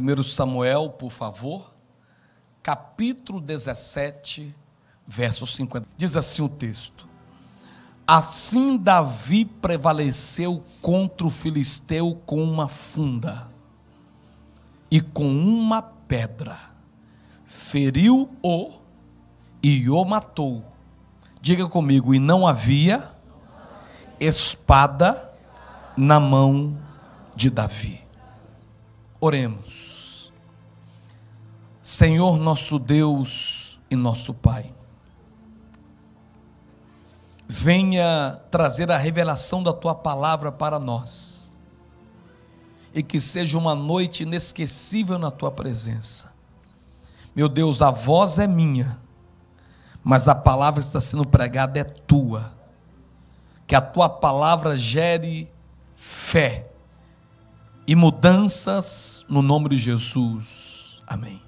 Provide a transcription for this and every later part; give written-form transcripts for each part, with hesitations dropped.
1 Samuel, por favor, capítulo 17, verso 50. Diz assim o texto: assim Davi prevaleceu contra o filisteu com uma funda e com uma pedra, feriu-o e o matou. Diga comigo: e não havia espada na mão de Davi. Oremos. Senhor nosso Deus e nosso Pai, venha trazer a revelação da Tua palavra para nós, e que seja uma noite inesquecível na Tua presença. Meu Deus, a voz é minha, mas a palavra que está sendo pregada é Tua. Que a Tua palavra gere fé e mudanças no nome de Jesus. Amém.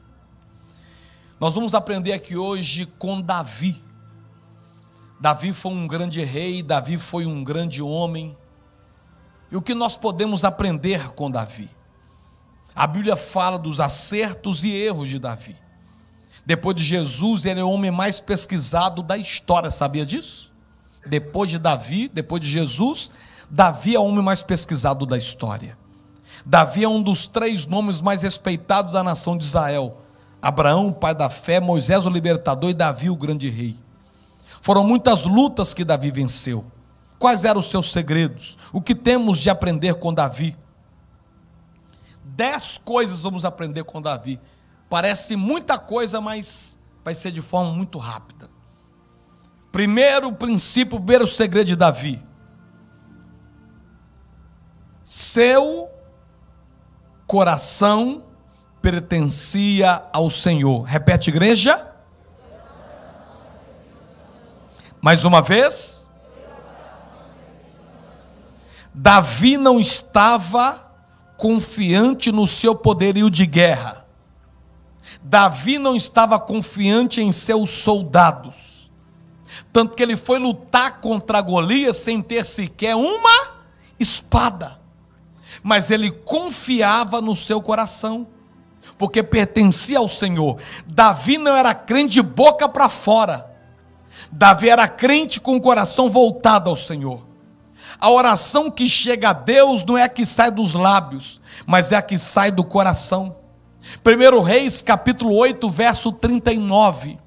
Nós vamos aprender aqui hoje com Davi. Davi foi um grande rei, Davi foi um grande homem. E o que nós podemos aprender com Davi? A Bíblia fala dos acertos e erros de Davi. Depois de Jesus, ele é o homem mais pesquisado da história, sabia disso? Depois de Davi, depois de Jesus, Davi é o homem mais pesquisado da história. Davi é um dos 3 nomes mais respeitados da nação de Israel: Abraão, o pai da fé, Moisés, o libertador, e Davi, o grande rei. Foram muitas lutas que Davi venceu. Quais eram os seus segredos? O que temos de aprender com Davi? 10 coisas vamos aprender com Davi. Parece muita coisa, mas vai ser de forma muito rápida. Primeiro princípio, primeiro segredo de Davi: seu coração pertencia ao Senhor. Repete, igreja. Mais uma vez. Davi não estava confiante no seu poderio de guerra. Davi não estava confiante em seus soldados. Tanto que ele foi lutar contra Golias sem ter sequer uma espada. Mas ele confiava no seu coração, porque pertencia ao Senhor. Davi não era crente de boca para fora. Davi era crente com o coração voltado ao Senhor. A oração que chega a Deus não é a que sai dos lábios, mas é a que sai do coração. 1 Reis capítulo 8, verso 39.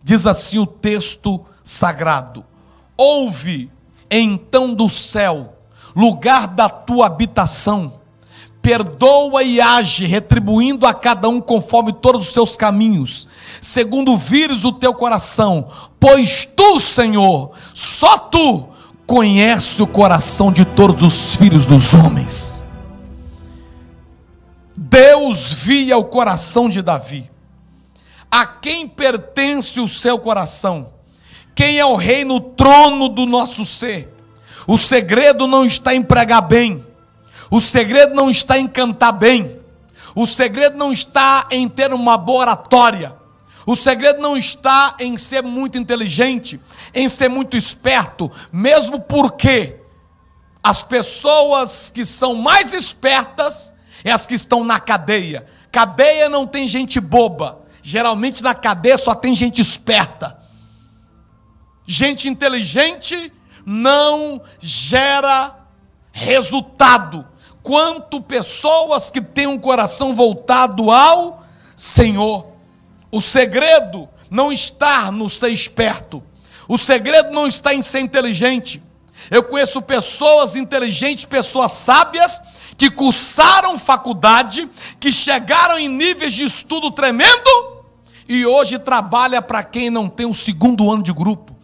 Diz assim o texto sagrado: ouve então do céu, lugar da tua habitação, perdoa e age, retribuindo a cada um conforme todos os seus caminhos, segundo vires o teu coração, pois tu, Senhor, só tu conheces o coração de todos os filhos dos homens. Deus via o coração de Davi. A quem pertence o seu coração? Quem é o rei no trono do nosso ser? O segredo não está em pregar bem. O segredo não está em cantar bem. O segredo não está em ter uma boa oratória. O segredo não está em ser muito inteligente, em ser muito esperto, mesmo porque as pessoas que são mais espertas é as que estão na cadeia. Cadeia não tem gente boba. Geralmente na cadeia só tem gente esperta. Gente inteligente não gera resultado. Quanto pessoas que têm um coração voltado ao Senhor. O segredo não está no ser esperto. O segredo não está em ser inteligente. Eu conheço pessoas inteligentes, pessoas sábias, que cursaram faculdade, que chegaram em níveis de estudo tremendo, e hoje trabalha para quem não tem o 2º ano de grupo.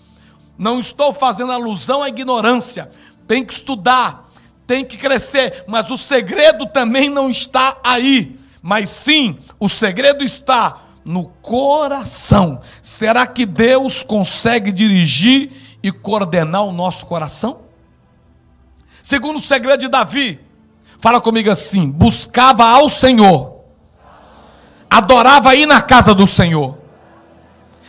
Não estou fazendo alusão à ignorância. Tem que estudar, tem que crescer, mas o segredo também não está aí. Mas sim, o segredo está no coração. Será que Deus consegue dirigir e coordenar o nosso coração? Segundo o segredo de Davi, fala comigo assim: buscava ao Senhor, adorava ir na casa do Senhor.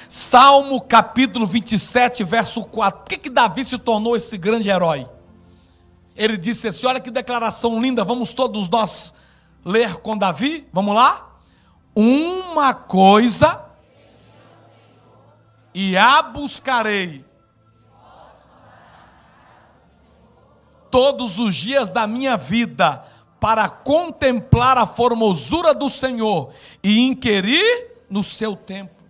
Salmo capítulo 27, verso 4. Por que Davi se tornou esse grande herói? Ele disse assim: olha que declaração linda, vamos todos nós ler com Davi? Vamos lá? Uma coisa e a buscarei todos os dias da minha vida, para contemplar a formosura do Senhor e inquirir no seu templo.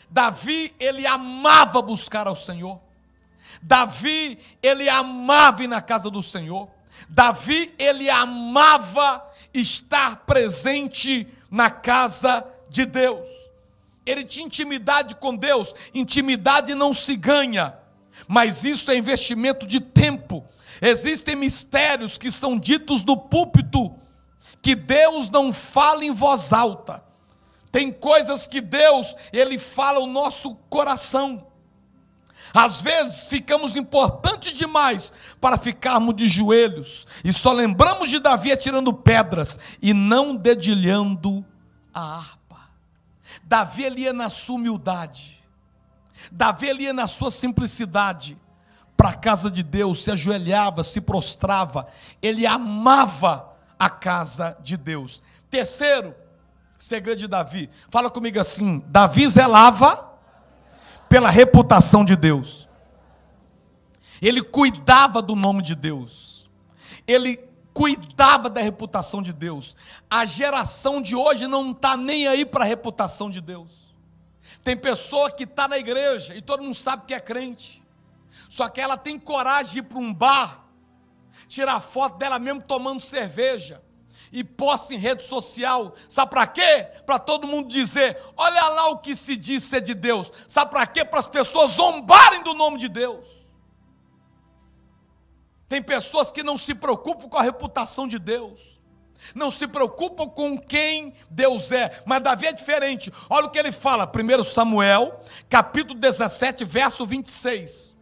Davi, ele amava buscar ao Senhor. Davi, ele amava ir na casa do Senhor. Davi, ele amava estar presente na casa de Deus. Ele tinha intimidade com Deus. Intimidade não se ganha, mas isso é investimento de tempo. Existem mistérios que são ditos do púlpito, que Deus não fala em voz alta. Tem coisas que Deus, ele fala o nosso coração. Às vezes ficamos importantes demais para ficarmos de joelhos, e só lembramos de Davi atirando pedras e não dedilhando a harpa. Davi, ele ia na sua humildade. Davi, ele ia na sua simplicidade para a casa de Deus, se ajoelhava, se prostrava. Ele amava a casa de Deus. Terceiro segredo de Davi, fala comigo assim: Davi zelava pela reputação de Deus. Ele cuidava do nome de Deus. Ele cuidava da reputação de Deus. A geração de hoje não está nem aí para a reputação de Deus. Tem pessoa que está na igreja e todo mundo sabe que é crente, só que ela tem coragem de ir para um bar, tirar foto dela mesmo tomando cerveja e posta em rede social. Sabe para quê? Para todo mundo dizer: olha lá o que se diz ser de Deus. Sabe para quê? Para as pessoas zombarem do nome de Deus. Tem pessoas que não se preocupam com a reputação de Deus, não se preocupam com quem Deus é. Mas Davi é diferente. Olha o que ele fala, 1 Samuel, capítulo 17, verso 26.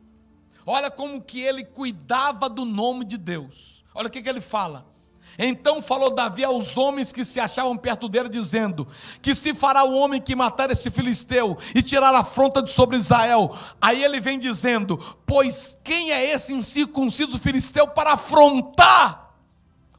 Olha como que ele cuidava do nome de Deus. Olha o que ele fala. Então falou Davi aos homens que se achavam perto dele, dizendo: que se fará o homem que matar esse filisteu e tirar a afronta de sobre Israel? Aí ele vem dizendo: pois quem é esse incircunciso filisteu para afrontar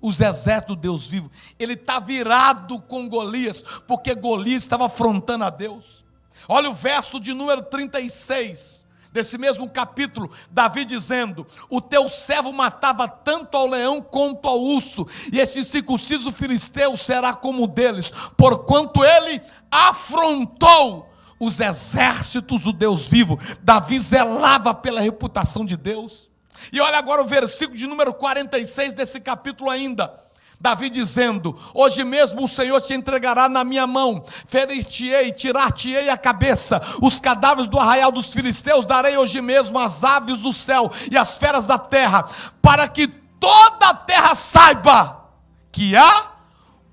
os exércitos do Deus vivo? Ele está virado com Golias, porque Golias estava afrontando a Deus. Olha o verso de número 36 desse mesmo capítulo, Davi dizendo: o teu servo matava tanto ao leão quanto ao urso, e esse circunciso filisteu será como o deles, porquanto ele afrontou os exércitos do Deus vivo. Davi zelava pela reputação de Deus. E olha agora o versículo de número 46 desse capítulo ainda. Davi dizendo: hoje mesmo o Senhor te entregará na minha mão, ferir-te-ei, tirar-te-ei a cabeça, os cadáveres do arraial dos filisteus darei hoje mesmo às aves do céu e às feras da terra, para que toda a terra saiba que há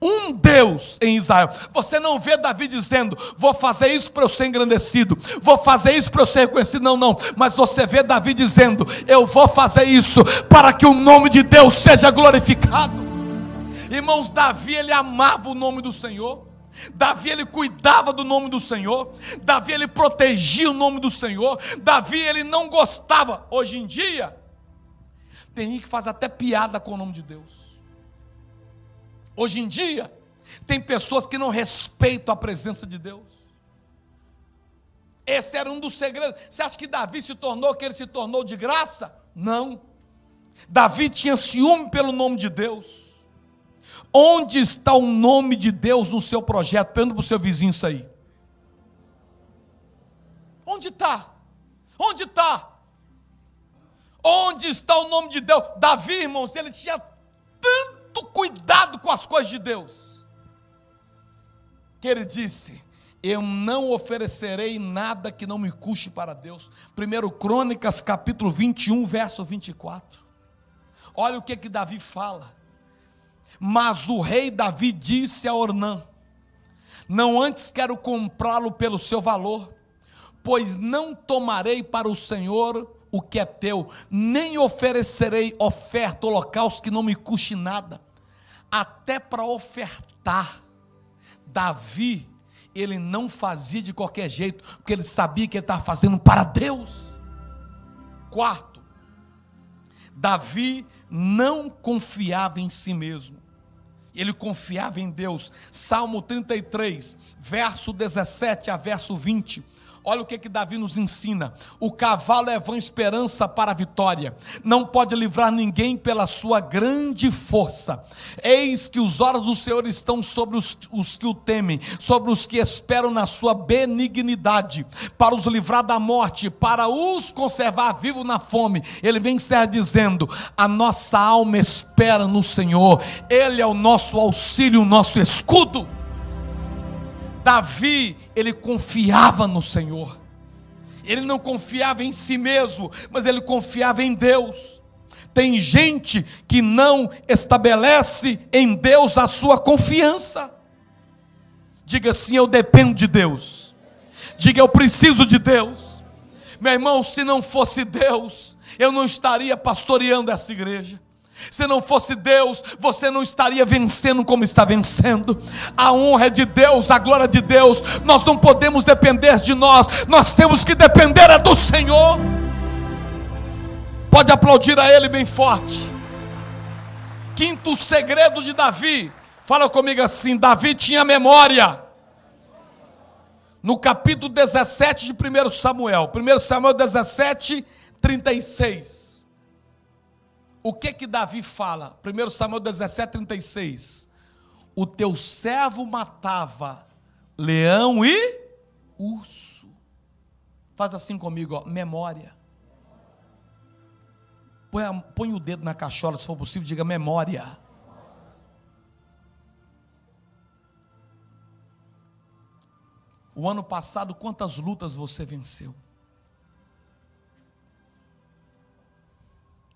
um Deus em Israel. Você não vê Davi dizendo: vou fazer isso para eu ser engrandecido, vou fazer isso para eu ser reconhecido. Não, não. Mas você vê Davi dizendo: eu vou fazer isso para que o nome de Deus seja glorificado. Irmãos, Davi, ele amava o nome do Senhor. Davi, ele cuidava do nome do Senhor. Davi, ele protegia o nome do Senhor. Davi, ele não gostava. Hoje em dia tem gente que faz até piada com o nome de Deus. Hoje em dia tem pessoas que não respeitam a presença de Deus. Esse era um dos segredos. Você acha que Davi se tornou que ele se tornou de graça? Não. Davi tinha ciúme pelo nome de Deus. Onde está o nome de Deus no seu projeto? Pergunta para o seu vizinho isso aí. Onde está? Onde está? Onde está o nome de Deus? Davi, irmãos, ele tinha tanto cuidado com as coisas de Deus, que ele disse: eu não oferecerei nada que não me custe para Deus. 1 Crônicas, capítulo 21, verso 24. Olha o que Davi fala. Mas o rei Davi disse a Ornã: não antes quero comprá-lo pelo seu valor, pois não tomarei para o Senhor o que é teu, nem oferecerei oferta, holocausto que não me custe nada. Até para ofertar, Davi, ele não fazia de qualquer jeito, porque ele sabia que ele estava fazendo para Deus. Quarto, Davi não confiava em si mesmo. Ele confiava em Deus. Salmo 33, verso 17 a verso 20. Olha o que Davi nos ensina. O cavalo é vã esperança para a vitória. Não pode livrar ninguém pela sua grande força. Eis que os olhos do Senhor estão sobre os que o temem, sobre os que esperam na sua benignidade, para os livrar da morte, para os conservar vivos na fome. Ele vem encerrar dizendo: a nossa alma espera no Senhor. Ele é o nosso auxílio, o nosso escudo. Davi, ele confiava no Senhor. Ele não confiava em si mesmo, mas ele confiava em Deus. Tem gente que não estabelece em Deus a sua confiança. Diga assim: eu dependo de Deus. Diga: eu preciso de Deus. Meu irmão, se não fosse Deus, eu não estaria pastoreando essa igreja. Se não fosse Deus, você não estaria vencendo como está vencendo. A honra é de Deus, a glória é de Deus. Nós não podemos depender de nós, nós temos que depender do Senhor. Pode aplaudir a Ele bem forte. Quinto segredo de Davi. Fala comigo assim: Davi tinha memória. No capítulo 17 de 1 Samuel, 1 Samuel 17, 36. O que Davi fala? 1 Samuel 17, 36. O teu servo matava leão e urso. Faz assim comigo, ó, memória. Põe o dedo na cachola, se for possível, diga memória. O ano passado, quantas lutas você venceu?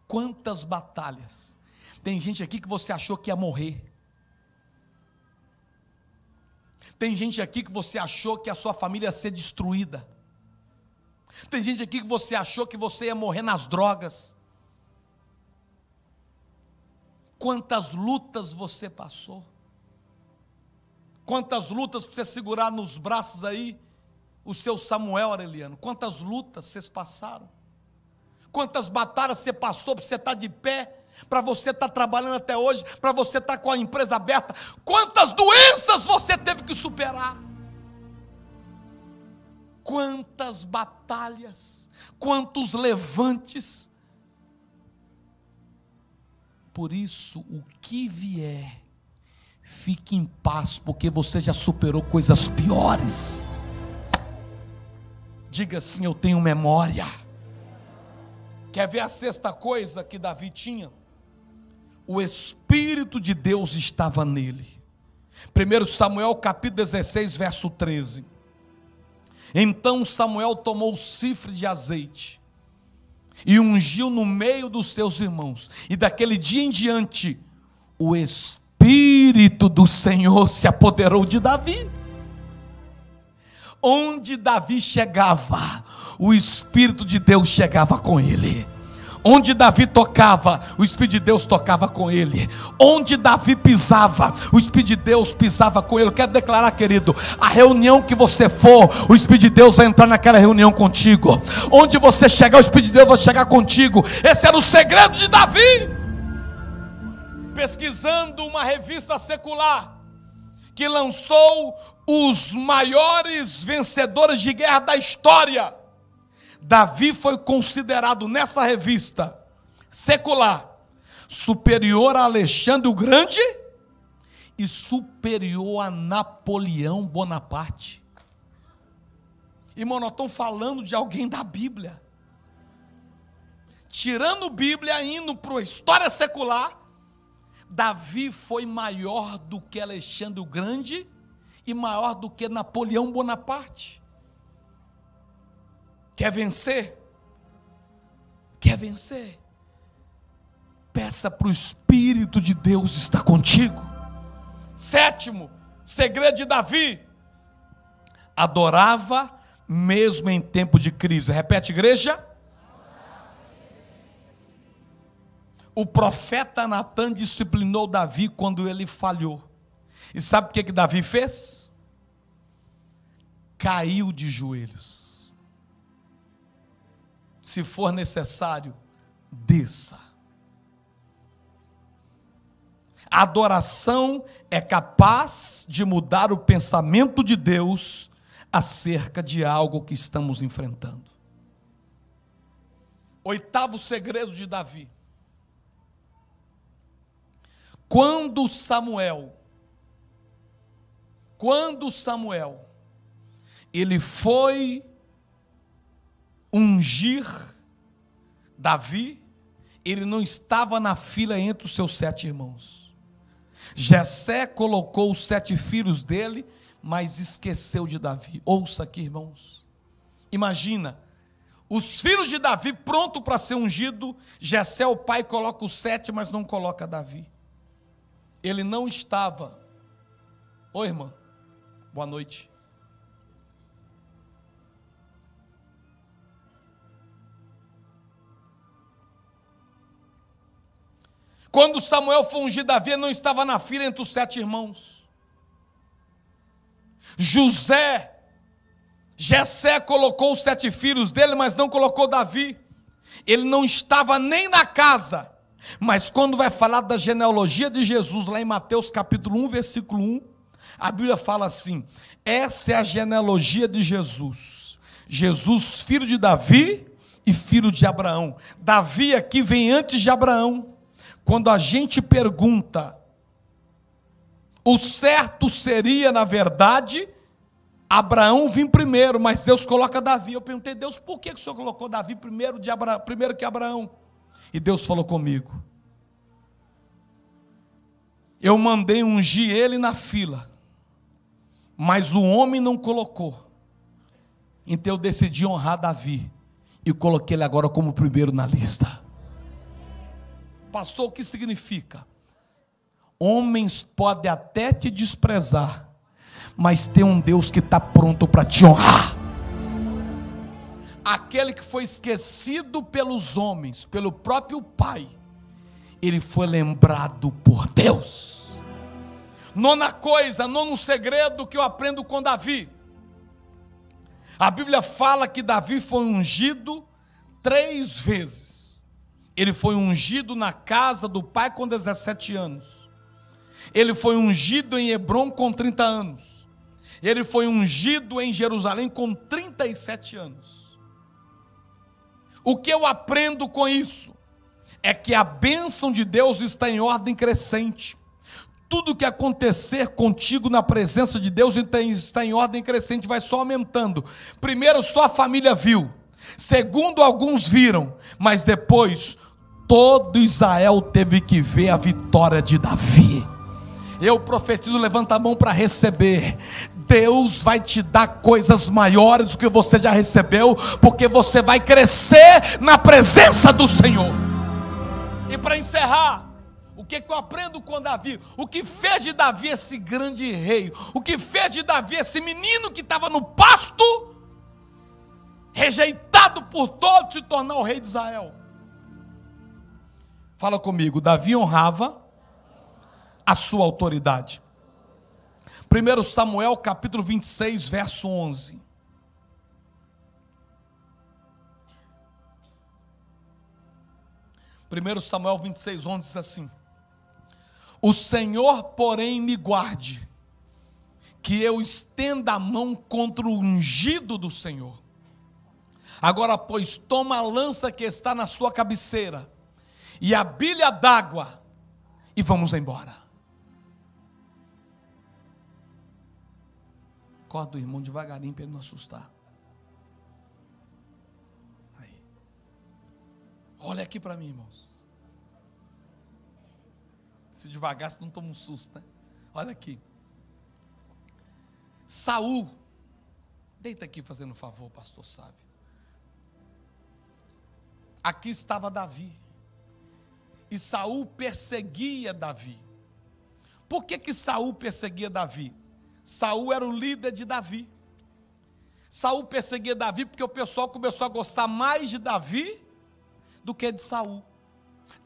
Quantas batalhas? Tem gente aqui que você achou que ia morrer. Tem gente aqui que você achou que a sua família ia ser destruída. Tem gente aqui que você achou que você ia morrer nas drogas. Quantas lutas você passou? Quantas lutas para você segurar nos braços aí o seu Samuel, Aureliano? Quantas lutas vocês passaram? Quantas batalhas você passou para você estar de pé, para você estar trabalhando até hoje, para você estar com a empresa aberta? Quantas doenças você teve que superar? Quantas batalhas, quantos levantes. Por isso, o que vier, fique em paz, porque você já superou coisas piores. Diga assim: eu tenho memória. Quer ver a sexta coisa que Davi tinha? O Espírito de Deus estava nele. 1 Samuel capítulo 16, verso 13. Então Samuel tomou o cifre de azeite e ungiu no meio dos seus irmãos. E daquele dia em diante, o Espírito do Senhor se apoderou de Davi. Onde Davi chegava, o Espírito de Deus chegava com ele. Onde Davi tocava, o Espírito de Deus tocava com ele. Onde Davi pisava, o Espírito de Deus pisava com ele. Eu quero declarar, querido, a reunião que você for, o Espírito de Deus vai entrar naquela reunião contigo. Onde você chegar, o Espírito de Deus vai chegar contigo. Esse era o segredo de Davi. Pesquisando uma revista secular que lançou os maiores vencedores de guerra da história, Davi foi considerado nessa revista secular superior a Alexandre o Grande e superior a Napoleão Bonaparte. Irmão, nós estamos falando de alguém da Bíblia. Tirando a Bíblia, indo para a história secular, Davi foi maior do que Alexandre o Grande e maior do que Napoleão Bonaparte. Quer vencer? Quer vencer? Peça para o Espírito de Deus estar contigo. Sétimo segredo de Davi: adorava mesmo em tempo de crise. Repete, igreja. O profeta Natan disciplinou Davi quando ele falhou. E sabe o que Davi fez? Caiu de joelhos. Se for necessário, desça. A adoração é capaz de mudar o pensamento de Deus acerca de algo que estamos enfrentando. Oitavo segredo de Davi. Quando Samuel, ele foi ungir Davi, ele não estava na fila entre os seus 7 irmãos. Jessé colocou os 7 filhos dele, mas esqueceu de Davi. Ouça aqui, irmãos. Imagina, os filhos de Davi pronto para ser ungido, Jessé, o pai, coloca os 7, mas não coloca Davi. Ele não estava. Oi, irmã. Boa noite. Quando Samuel foi ungir Davi, ele não estava na fila entre os 7 irmãos. Jessé colocou os 7 filhos dele, mas não colocou Davi. Ele não estava nem na casa. Mas quando vai falar da genealogia de Jesus, lá em Mateus capítulo 1, versículo 1, a Bíblia fala assim: essa é a genealogia de Jesus. Jesus, filho de Davi e filho de Abraão. Davi aqui vem antes de Abraão. Quando a gente pergunta, o certo seria, na verdade, Abraão vir primeiro, mas Deus coloca Davi. Eu perguntei, Deus, por que o Senhor colocou Davi primeiro que Abraão? E Deus falou comigo: eu mandei ungir ele na fila, mas o homem não colocou. Então eu decidi honrar Davi e coloquei ele agora como primeiro na lista. Pastor, o que significa? Homens podem até te desprezar, mas tem um Deus que está pronto para te honrar. Aquele que foi esquecido pelos homens, pelo próprio Pai, ele foi lembrado por Deus. Nono segredo que eu aprendo com Davi. A Bíblia fala que Davi foi ungido 3 vezes. Ele foi ungido na casa do pai com 17 anos. Ele foi ungido em Hebrom com 30 anos. Ele foi ungido em Jerusalém com 37 anos. O que eu aprendo com isso é que a bênção de Deus está em ordem crescente. Tudo que acontecer contigo na presença de Deus está em ordem crescente, vai só aumentando. Primeiro, só a família viu. Segundo, alguns viram. Mas depois, todo Israel teve que ver a vitória de Davi. Eu profetizo, levanta a mão para receber. Deus vai te dar coisas maiores do que você já recebeu, porque você vai crescer na presença do Senhor. E para encerrar, o que eu aprendo com Davi? O que fez de Davi esse grande rei? O que fez de Davi esse menino que estava no pasto, rejeitado por todos, se tornar o rei de Israel? Fala comigo. Davi honrava a sua autoridade. 1 Samuel capítulo 26, verso 11. Samuel 26, 11 diz assim: o Senhor, porém, me guarde, que eu estenda a mão contra o ungido do Senhor. Agora, pois, toma a lança que está na sua cabeceira e a bilha d'água, e vamos embora. Acorda o irmão devagarinho para ele não assustar. Aí. Olha aqui para mim, irmãos. Se devagar, você não toma um susto, né? Olha aqui. Saul, deita aqui fazendo um favor, pastor Sávio. Aqui estava Davi. E Saul perseguia Davi. Por que Saul perseguia Davi? Saul era o líder de Davi. Saul perseguia Davi porque o pessoal começou a gostar mais de Davi do que de Saul.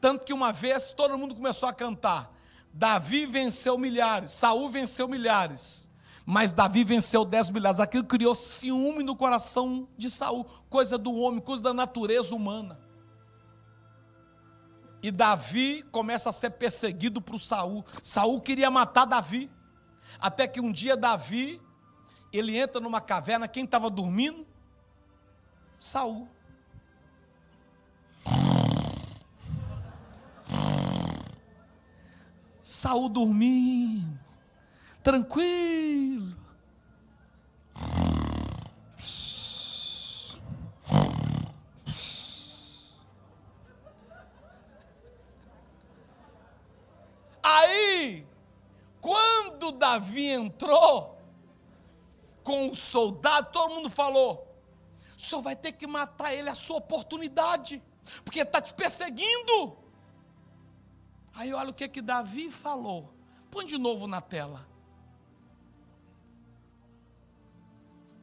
Tanto que uma vez todo mundo começou a cantar: Davi venceu milhares, Saul venceu milhares, mas Davi venceu 10 milhares. Aquilo criou ciúme no coração de Saul, coisa do homem, coisa da natureza humana. E Davi começa a ser perseguido por Saul. Saul queria matar Davi. Até que um dia Davi, ele entra numa caverna. Quem estava dormindo? Saul. Saul dormindo, tranquilo. Aí, quando Davi entrou com o soldado, todo mundo falou: o senhor vai ter que matar ele, é a sua oportunidade, porque ele está te perseguindo. Aí olha o que Davi falou. Põe de novo na tela.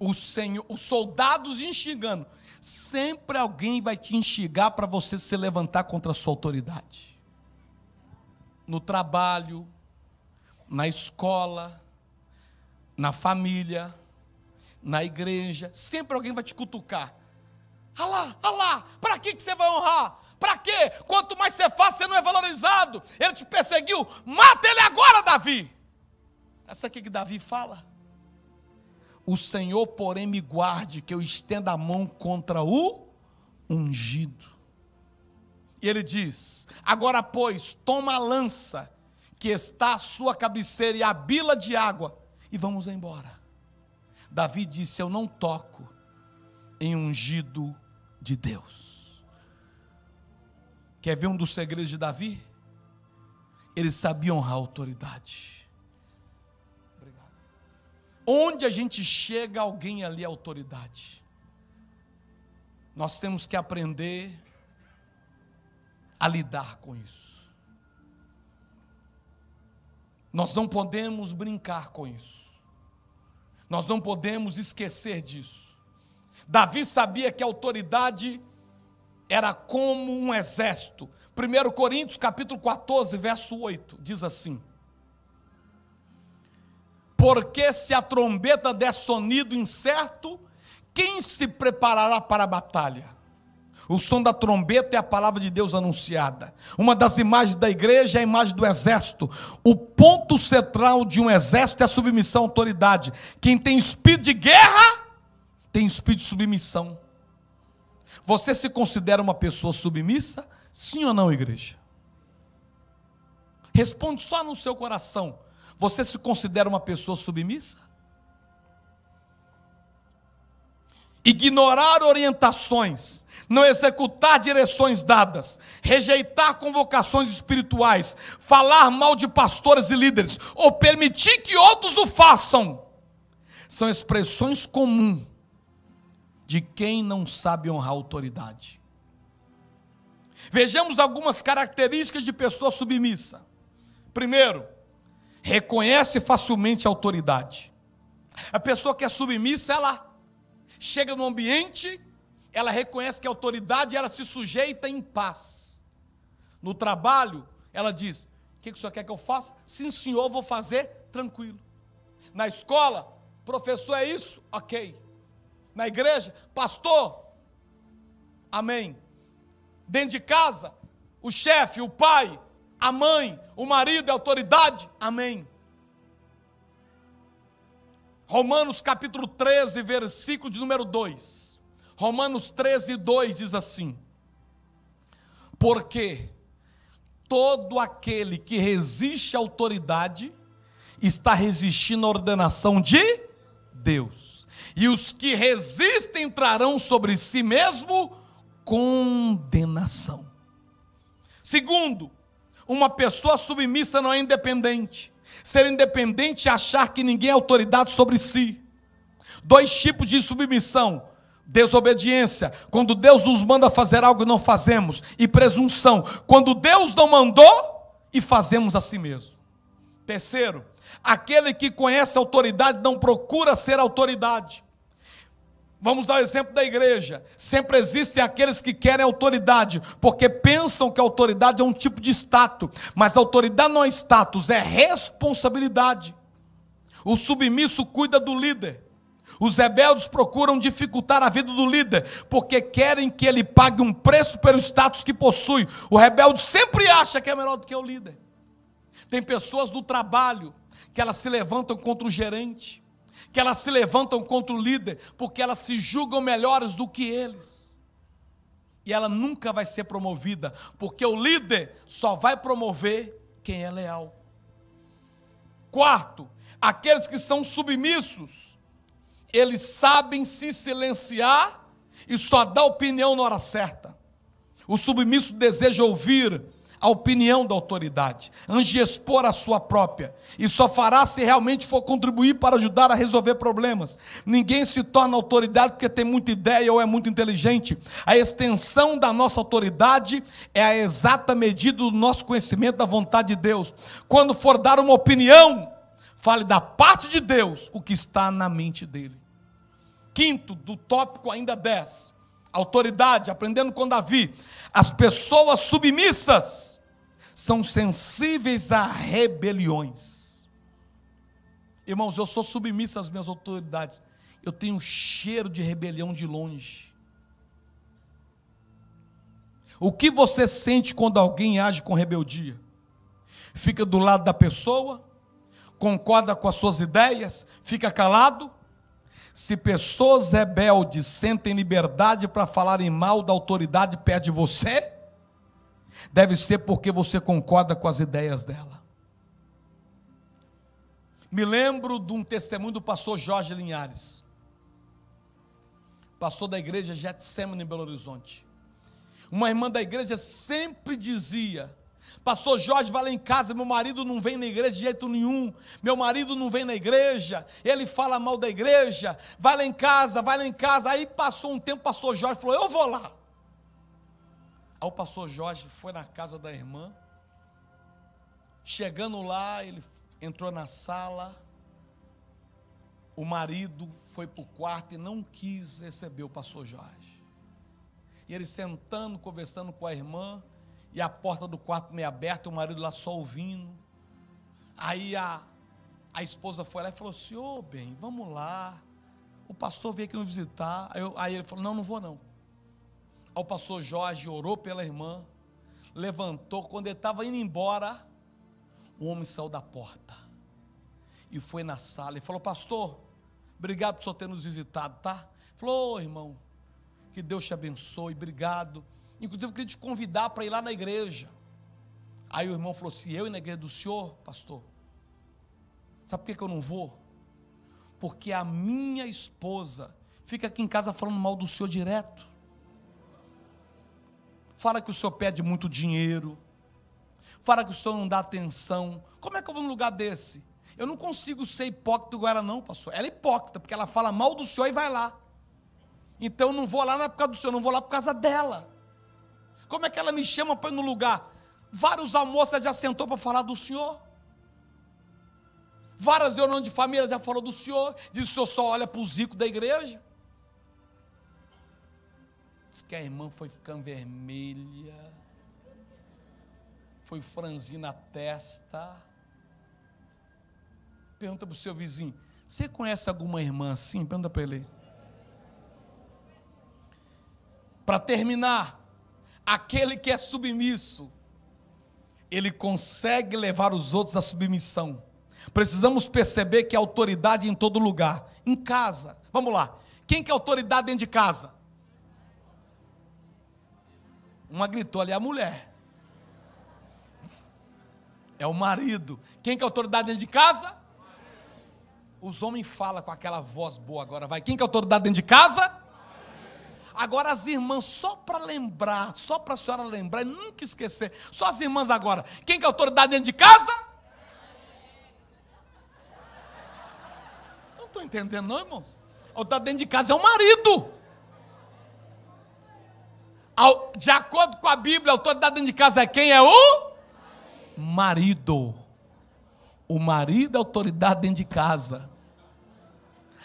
Os soldados instigando. Sempre alguém vai te instigar para você se levantar contra a sua autoridade. No trabalho, na escola, na família, na igreja. Sempre alguém vai te cutucar. Ah lá, para que você vai honrar? Para quê? Quanto mais você faz, você não é valorizado. Ele te perseguiu, mata ele agora, Davi. Essa aqui que Davi fala. O Senhor, porém, me guarde, que eu estenda a mão contra o ungido. E ele diz: agora, pois, toma a lança que está à sua cabeceira e a bila de água, e vamos embora. Davi disse: eu não toco em ungido de Deus. Quer ver um dos segredos de Davi? Ele sabia honrar a autoridade. Obrigado. Onde a gente chega, alguém ali é autoridade. Nós temos que aprender a lidar com isso. Nós não podemos brincar com isso. Nós não podemos esquecer disso. Davi sabia que a autoridade era como um exército. 1 Coríntios capítulo 14, verso 8, diz assim: porque se a trombeta der sonido incerto, quem se preparará para a batalha? O som da trombeta é a palavra de Deus anunciada. Uma das imagens da igreja é a imagem do exército. O ponto central de um exército é a submissão à autoridade. Quem tem espírito de guerra, tem espírito de submissão. Você se considera uma pessoa submissa? Sim ou não, igreja? Responde só no seu coração. Você se considera uma pessoa submissa? Ignorar orientações, não executar direções dadas, rejeitar convocações espirituais, falar mal de pastores e líderes, ou permitir que outros o façam, são expressões comuns de quem não sabe honrar a autoridade. Vejamos algumas características de pessoa submissa. Primeiro, reconhece facilmente a autoridade. A pessoa que é submissa, ela chega no ambiente, ela reconhece que a autoridade, ela se sujeita em paz. No trabalho, ela diz: o que o senhor quer que eu faça? Sim, senhor, vou fazer, tranquilo. Na escola, professor, é isso? Ok. Na igreja, pastor, amém. Dentro de casa, o chefe, o pai, a mãe, o marido, a autoridade, amém. Romanos capítulo 13, versículo de número 2. Romanos 13, 2 diz assim: porque todo aquele que resiste à autoridade está resistindo à ordenação de Deus. E os que resistem trarão sobre si mesmo condenação. Segundo, uma pessoa submissa não é independente. Ser independente é achar que ninguém é autoridade sobre si. 2 tipos de submissão: desobediência, quando Deus nos manda fazer algo e não fazemos, e presunção, quando Deus não mandou e fazemos a si mesmo. Terceiro, aquele que conhece a autoridade não procura ser autoridade. Vamos dar o exemplo da igreja. Sempre existem aqueles que querem autoridade, porque pensam que a autoridade é um tipo de status. Mas a autoridade não é status, é responsabilidade. O submisso cuida do líder. Os rebeldes procuram dificultar a vida do líder, porque querem que ele pague um preço pelo status que possui. O rebelde sempre acha que é melhor do que o líder. Tem pessoas do trabalho que elas se levantam contra o gerente, que elas se levantam contra o líder, porque elas se julgam melhores do que eles. E ela nunca vai ser promovida, porque o líder só vai promover quem é leal. Quarto, aqueles que são submissos, eles sabem se silenciar e só dá opinião na hora certa. O submisso deseja ouvir a opinião da autoridade, antes de expor a sua própria, e só fará se realmente for contribuir para ajudar a resolver problemas. Ninguém se torna autoridade porque tem muita ideia ou é muito inteligente. A extensão da nossa autoridade é a exata medida do nosso conhecimento da vontade de Deus. Quando for dar uma opinião, fale da parte de Deus o que está na mente dele. Quinto, do tópico ainda 10, autoridade, aprendendo com Davi. As pessoas submissas são sensíveis a rebeliões. Irmãos, eu sou submissa às minhas autoridades. Eu tenho cheiro de rebelião de longe. O que você sente quando alguém age com rebeldia? Fica do lado da pessoa? Concorda com as suas ideias? Fica calado? Se pessoas rebeldes sentem liberdade para falarem mal da autoridade perto de você, deve ser porque você concorda com as ideias dela. Me lembro de um testemunho do pastor Jorge Linhares, pastor da igreja Getsemane em Belo Horizonte. Uma irmã da igreja sempre dizia: pastor Jorge, vai lá em casa, meu marido não vem na igreja de jeito nenhum, meu marido não vem na igreja, ele fala mal da igreja, vai lá em casa, vai lá em casa. Aí passou um tempo, o pastor Jorge falou: eu vou lá. Aí o pastor Jorge foi na casa da irmã, chegando lá, ele entrou na sala, o marido foi para o quarto e não quis receber o pastor Jorge. E ele sentando, conversando com a irmã, e a porta do quarto meio aberta, o marido lá só ouvindo. Aí a esposa foi lá e falou assim: ô bem, vamos lá, o pastor veio aqui nos visitar. Aí ele falou: não vou não. Aí o pastor Jorge orou pela irmã, levantou, quando ele estava indo embora, o homem saiu da porta e foi na sala e falou: pastor, obrigado por o senhor ter nos visitado, tá? Ele falou: ô irmão, que Deus te abençoe, obrigado. Inclusive eu queria te convidar para ir lá na igreja. Aí o irmão falou assim: eu ir na igreja do senhor, pastor? Sabe por que eu não vou? Porque a minha esposa fica aqui em casa falando mal do senhor direto. Fala que o senhor pede muito dinheiro, fala que o senhor não dá atenção. Como é que eu vou num lugar desse? Eu não consigo ser hipócrita igual ela não, pastor. Ela é hipócrita, porque ela fala mal do senhor e vai lá. Então eu não vou lá não é por causa do senhor, eu não vou lá por causa dela. Como é que ela me chama para ir no lugar? Vários almoços ela já sentou para falar do senhor. Várias reuniões de família já falou do senhor. Diz que o senhor só olha para os ricos da igreja. Diz que a irmã foi ficando vermelha, foi franzindo a testa. Pergunta para o seu vizinho: você conhece alguma irmã assim? Pergunta para ele. Para terminar, aquele que é submisso, ele consegue levar os outros à submissão. Precisamos perceber que a autoridade é em todo lugar. Em casa, vamos lá, quem que é autoridade dentro de casa? Uma gritou ali: a mulher. É o marido. Quem que é autoridade dentro de casa? Os homens falam com aquela voz boa agora, vai. Quem que é autoridade dentro de casa? Agora as irmãs, só para lembrar, só para a senhora lembrar e nunca esquecer, só as irmãs agora. Quem que é autoridade dentro de casa? Não estou entendendo não, irmãos. A autoridade dentro de casa é o marido. De acordo com a Bíblia, a autoridade dentro de casa é quem? É o marido. O marido é a autoridade dentro de casa.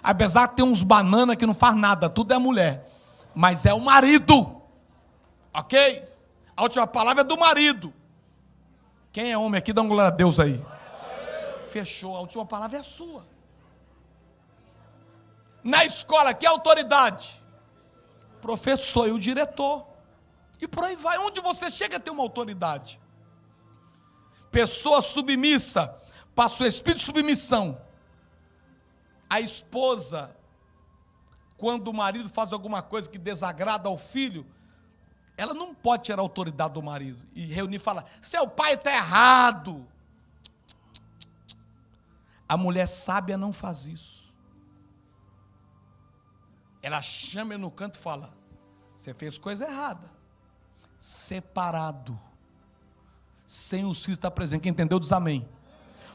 Apesar que tem uns banana que não faz nada, tudo é mulher. Mas é o marido. Ok? A última palavra é do marido. Quem é homem aqui, dá uma glória a Deus aí. Fechou, a última palavra é a sua. Na escola, que é autoridade? Professor e o diretor. E por aí vai. Onde você chega a ter uma autoridade? Pessoa submissa, passa o espírito de submissão. A esposa, quando o marido faz alguma coisa que desagrada ao filho, ela não pode tirar a autoridade do marido e reunir e falar: seu pai está errado. A mulher sábia não faz isso. Ela chama ele no canto e fala: você fez coisa errada. Separado, sem os filhos estar presente. Quem entendeu diz amém.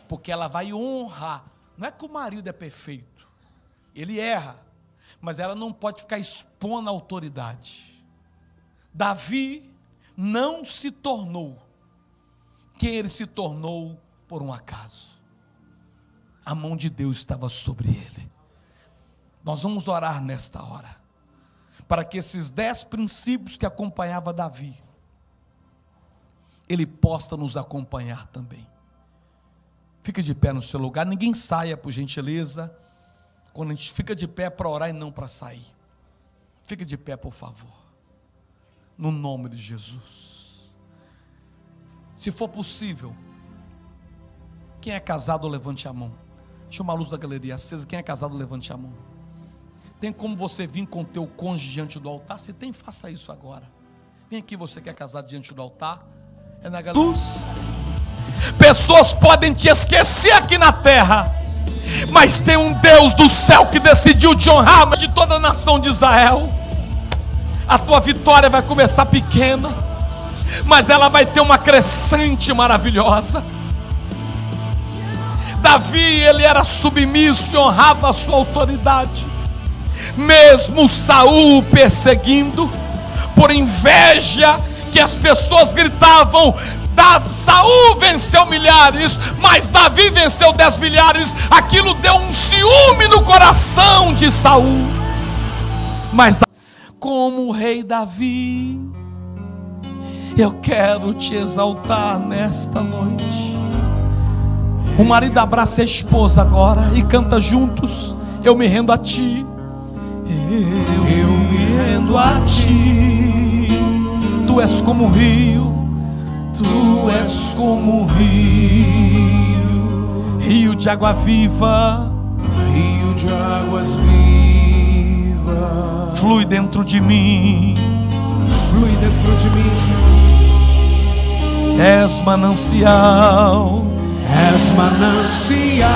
Porque ela vai honrar. Não é que o marido é perfeito, ele erra, mas ela não pode ficar expondo a autoridade. Davi não se tornou quem ele se tornou por um acaso. A mão de Deus estava sobre ele. Nós vamos orar nesta hora, para que esses 10 princípios que acompanhavam Davi, ele possa nos acompanhar também. Fica de pé no seu lugar, ninguém saia, por gentileza. Quando a gente fica de pé para orar e não para sair. Fica de pé, por favor. No nome de Jesus. Se for possível, quem é casado, levante a mão. Deixa uma luz da galeria acesa. Quem é casado, levante a mão. Tem como você vir com o teu cônjuge diante do altar? Se tem, faça isso agora. Vem aqui, você que é casado, diante do altar. É na galeria. Pessoas podem te esquecer aqui na terra, mas tem um Deus do céu que decidiu te honrar de toda a nação de Israel. A tua vitória vai começar pequena, mas ela vai ter uma crescente maravilhosa. Davi, ele era submisso e honrava a sua autoridade, mesmo Saul perseguindo, por inveja, que as pessoas gritavam: Saul venceu milhares, mas Davi venceu 10 milhares. Aquilo deu um ciúme no coração de Saul. Mas como o rei Davi, eu quero te exaltar nesta noite. O marido abraça a esposa agora e canta juntos: eu me rendo a ti, eu me rendo a ti. Tu és como o rio, tu és como o rio, rio de água viva, rio de águas vivas, flui dentro de mim, flui dentro de mim, Senhor. És manancial, És manancial,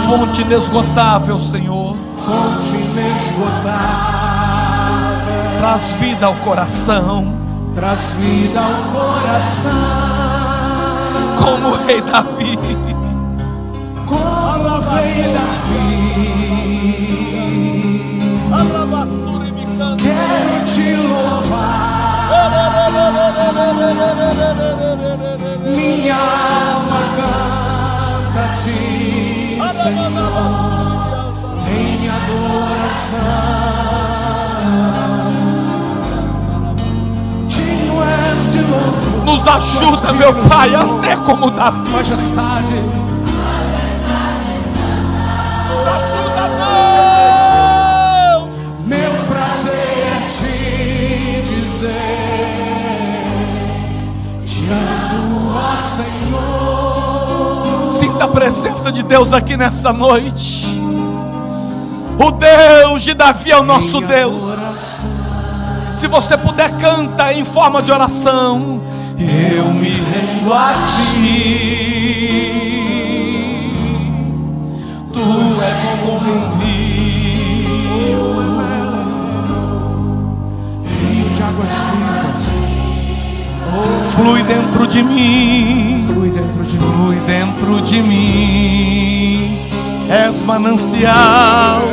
fonte inesgotável, Senhor, fonte inesgotável, traz vida ao coração, traz vida ao coração, como o rei Davi, como o rei Davi. Quero te louvar, minha alma canta a ti, Senhor, em adoração. nos ajuda, meu Pai, a ser como Davi. Majestade, nos ajuda, Deus. Meu prazer é te dizer: te amo, ó Senhor. Sinta a presença de Deus aqui nessa noite. O Deus de Davi é o nosso Deus. Se você puder, canta em forma de oração. Eu me rendo a ti, tu és como um rio, rio de águas vivas, flui dentro de mim, flui dentro de mim, flui dentro de mim. És manancial,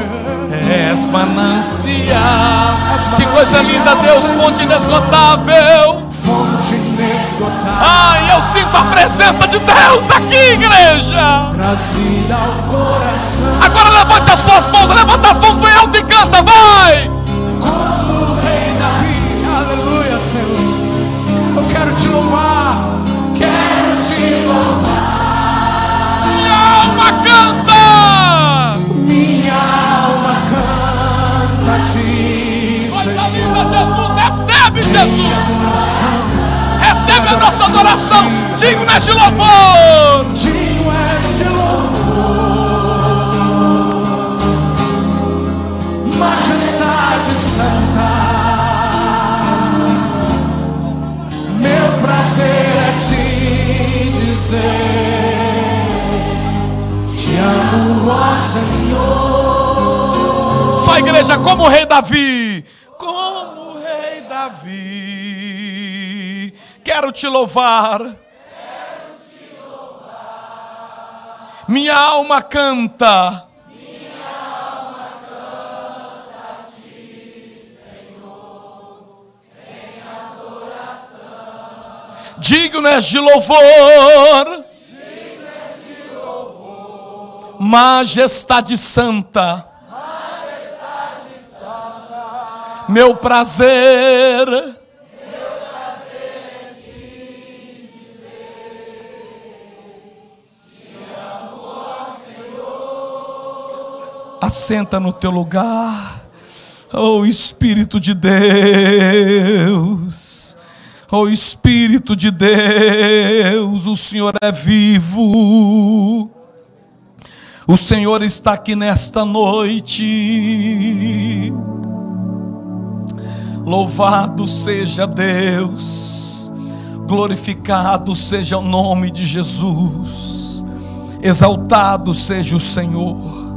és manancial. Que coisa linda, Deus, fonte inesgotável. fonte inesgotável. Ai, eu sinto a presença de Deus aqui, igreja. Traz vida ao coração. Agora levante as suas mãos, levanta as mãos bem alto e canta, vai. Como o rei Davi, aleluia, Senhor. Eu quero te louvar, quero te louvar. Minha alma canta. Minha adoração. Digno és de louvor. Digno és de louvor, majestade santa. Meu prazer é te dizer: te amo, ó Senhor. Só a igreja, como o rei Davi. Como o rei Davi. Quero te louvar. Minha alma canta. Digno és de louvor, majestade santa, meu prazer, assenta no teu lugar, oh Espírito de Deus. Oh Espírito de Deus, o Senhor é vivo, o Senhor está aqui nesta noite. Louvado seja Deus, glorificado seja o nome de Jesus, exaltado seja o Senhor.